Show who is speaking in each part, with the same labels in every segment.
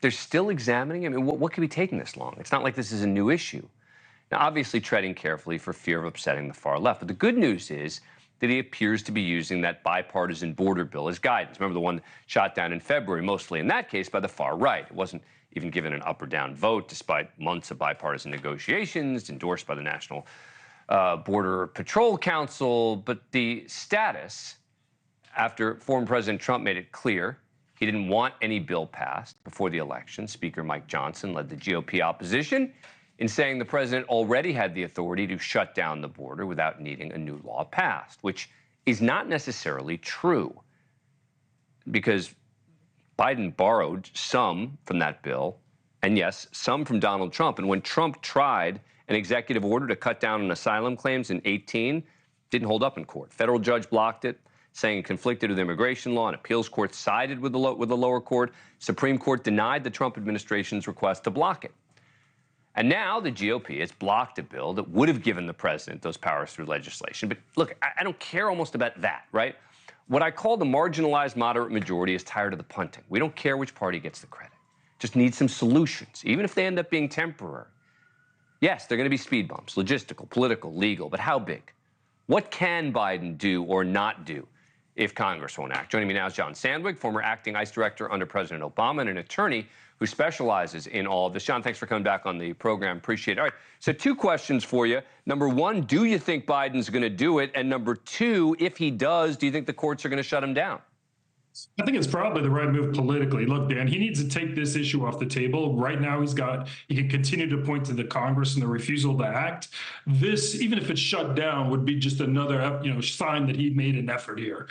Speaker 1: They're still examining him. I mean, what could be taking this long? It's not like this is a new issue. Now, obviously treading carefully for fear of upsetting the far left. But the good news is that he appears to be using that bipartisan border bill as guidance. Remember the one shot down in February, mostly in that case by the far right. It wasn't even given an up or down vote, despite months of bipartisan negotiations, endorsed by the National Border Patrol Council. But the status, after former President Trump made it clear he didn't want any bill passed before the election, Speaker Mike Johnson led the GOP opposition in saying the president already had the authority to shut down the border without needing a new law passed, which is not necessarily true, because Biden borrowed some from that bill, and yes, some from Donald Trump. And when Trump tried an executive order to cut down on asylum claims in 2018, didn't hold up in court. Federal judge blocked it, saying it conflicted with immigration law. An appeals court sided with the lower court. Supreme Court denied the Trump administration's request to block it. And now the GOP has blocked a bill that would have given the president those powers through legislation. But look, I don't care almost about that, right? What I call the marginalized moderate majority is tired of the punting. We don't care which party gets the credit. Just need some solutions, even if they end up being temporary. Yes, they're going to be speed bumps, logistical, political, legal, but how big? What can Biden do or not do if Congress won't act? Joining me now is John Sandweg, former acting ICE Director under President Obama and an attorney who specializes in all of this. John, thanks for coming back on the program. Appreciate it. All right, so two questions for you. Number one, do you think Biden's going to do it? And number two, if he does, do you think the courts are going to shut him down?
Speaker 2: I think it's probably the right move politically. Look, Dan, he needs to take this issue off the table. Right now, he can continue to point to the Congress and the refusal to act. This, even if it's shut down, would be just another, sign that he made an effort here.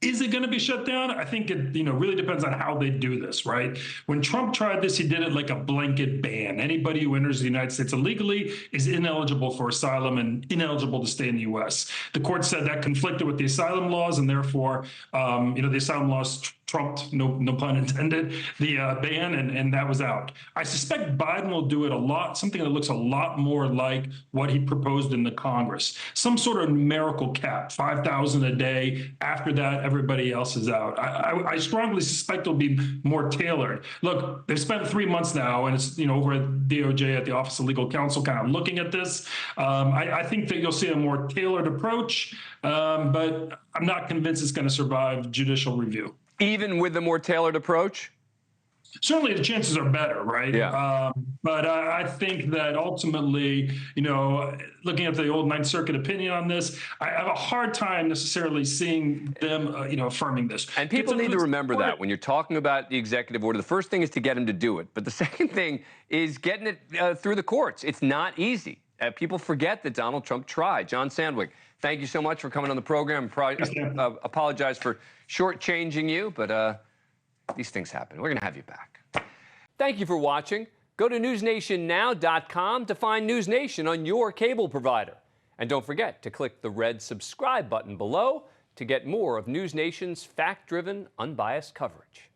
Speaker 2: Is it going to be shut down? I think it, really depends on how they do this, right? When Trump tried this, he did it like a blanket ban. Anybody who enters the United States illegally is ineligible for asylum and ineligible to stay in the U.S. The court said that conflicted with the asylum laws, and therefore, the asylum laws trumped, no pun intended, the ban, and that was out. I suspect Biden will do it something that looks a lot more like what he proposed in the Congress. Some sort of numerical cap, 5,000 a day. After that, everybody else is out. I strongly suspect it'll be more tailored. Look, they've spent 3 months now, and it's over at DOJ at the Office of Legal Counsel kind of looking at this. I think that you'll see a more tailored approach, but I'm not convinced it's going to survive judicial review.
Speaker 1: Even with the more tailored approach?
Speaker 2: Certainly the chances are better, right?
Speaker 1: Yeah.
Speaker 2: But I think that ultimately, looking at the old Ninth Circuit opinion on this, I have a hard time necessarily seeing them, affirming this.
Speaker 1: And people need to remember that when you're talking about the executive order, the first thing is to get him to do it. But the second thing is getting it through the courts. It's not easy. People forget that Donald Trump tried. John Sandweg, thank you so much for coming on the program. Apologize for shortchanging you, but these things happen. We're going to have you back. Thank you for watching. Go to newsnationnow.com to find NewsNation on your cable provider. And don't forget to click the red subscribe button below to get more of NewsNation's fact-driven, unbiased coverage.